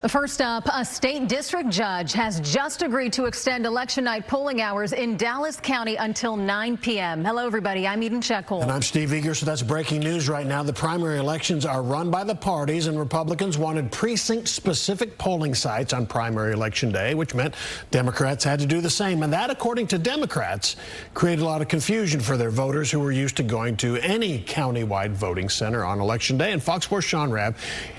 First up, a state district judge has just agreed to extend election night polling hours in Dallas County until 9 p.m. Hello, everybody. I'm Eden Shekel. And I'm Steve Eager. So that's breaking news right now. The primary elections are run by the parties, and Republicans wanted precinct-specific polling sites on primary election day, which meant Democrats had to do the same. And that, according to Democrats, created a lot of confusion for their voters who were used to going to any county-wide voting center on election day. And Fox Sports' Shaun Rabb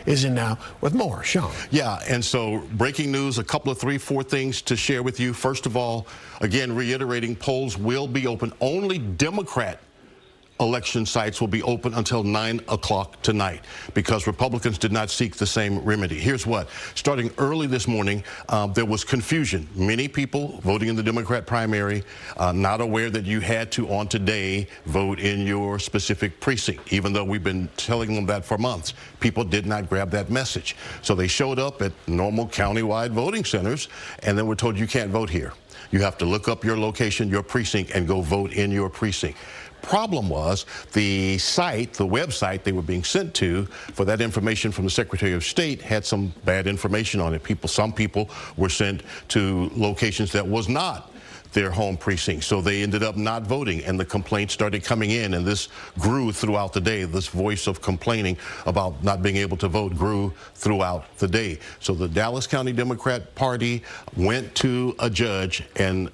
is in now with more. Shaun. Yeah, and so breaking news, a couple of 3-4 things to share with you. First of all, again, reiterating, polls will be open. Only Democrat election sites will be open until 9 o'clock tonight because Republicans did not seek the same remedy. Here's what. Starting early this morning, there was confusion. Many people voting in the Democrat primary not aware that you had to, on today, vote in your specific precinct, even though we've been telling them that for months. People did not grab that message. So they showed up at normal countywide voting centers, and then were told you can't vote here. You have to look up your location, your precinct, and go vote in your precinct. Problem was the site, the website they were being sent to for that information from the Secretary of State had some bad information on it. Some people were sent to locations that was not their home precinct. So they ended up not voting, and the complaints started coming in, and this grew throughout the day. This voice of complaining about not being able to vote grew throughout the day. So the Dallas County Democrat Party went to a judge and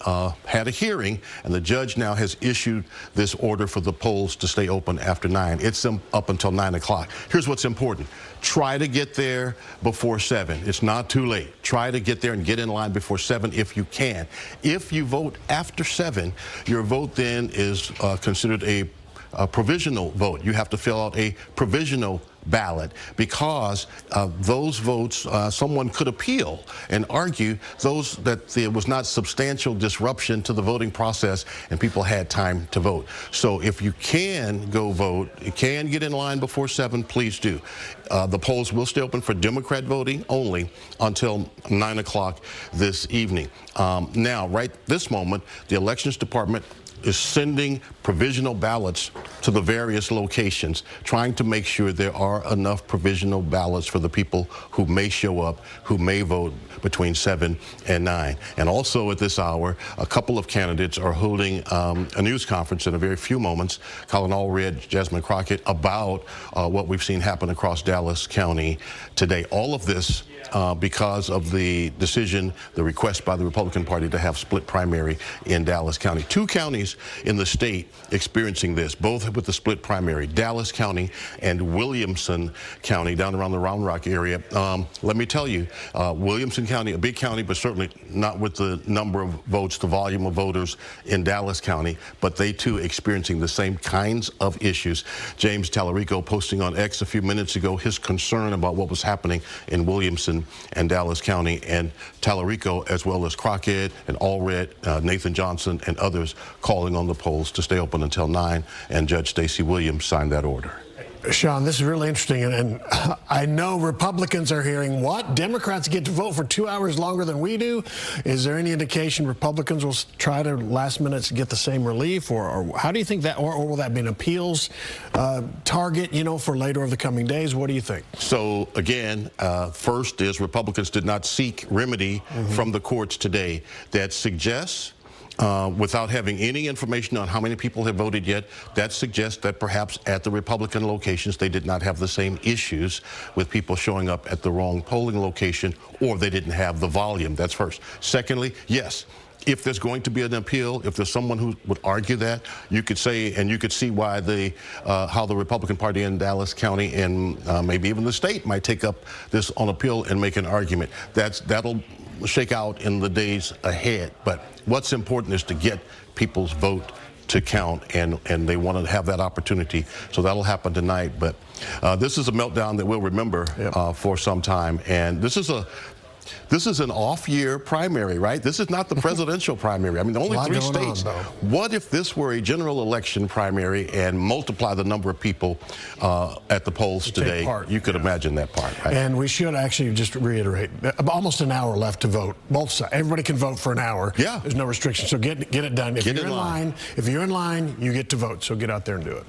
had a hearing, and the judge now has issued this order for the polls to stay open after 9. It's up until 9 o'clock. Here's what's important. Try to get there before 7. It's not too late. Try to get there and get in line before 7 if you can. If you vote after 7, your vote then is considered a provisional vote. You have to fill out a provisional ballot because those votes, someone could appeal and argue that there was not substantial disruption to the voting process and people had time to vote. So if you can go vote, you can get in line before 7, please do. The polls will stay open for Democrat voting only until 9 o'clock this evening. Now, right this moment, the Elections Department is sending provisional ballots to the various locations, trying to make sure there are enough provisional ballots for the people who may show up, who may vote between 7 and 9. And also at this hour, a couple of candidates are holding a news conference in a very few moments, Colin Allred, Jasmine Crockett, about what we've seen happen across Dallas County today. All of this because of the decision, the request by the Republican Party to have split primary in Dallas County. 2 counties in the state experiencing this, both with the split primary, Dallas County and Williamson County down around the Round Rock area. Let me tell you, Williamson County, a big county, but certainly not with the number of votes, the volume of voters in Dallas County, but they too experiencing the same kinds of issues. James Tallarico posting on X a few minutes ago his concern about what was happening in Williamson and Dallas County, and Tallarico, as well as Crockett and Allred, Nathan Johnson, and others calling on the polls to stay open until 9, and Judge Stacey Williams signed that order. Shaun, this is really interesting, and I know Republicans are hearing, what? Democrats get to vote for 2 hours longer than we do? Is there any indication Republicans will try to last minute get the same relief, or how do you think that, or will that be an appeals target, for later of the coming days? What do you think? So again, first is Republicans did not seek remedy from the courts today that suggests without having any information on how many people have voted yet, that suggests that perhaps at the Republican locations they did not have the same issues with people showing up at the wrong polling location, or they didn't have the volume. That's first. Secondly, yes, if there's going to be an appeal, if there's someone who would argue that, you could say, and you could see why how the Republican Party in Dallas County and maybe even the state might take up this on appeal and make an argument. That'll shake out in the days ahead. But what's important is to get people's vote to count, and they want to have that opportunity. So that'll happen tonight. But this is a meltdown that we'll remember for some time. And this is an off-year primary, right? This is not the presidential primary. I mean, only 3 states. What if this were a general election primary and multiply the number of people at the polls today? You could imagine that part, right? And we should actually just reiterate, almost an hour left to vote. Both sides. Everybody can vote for an hour. Yeah. There's no restriction. So get it done. If you're in line, you get to vote. So get out there and do it.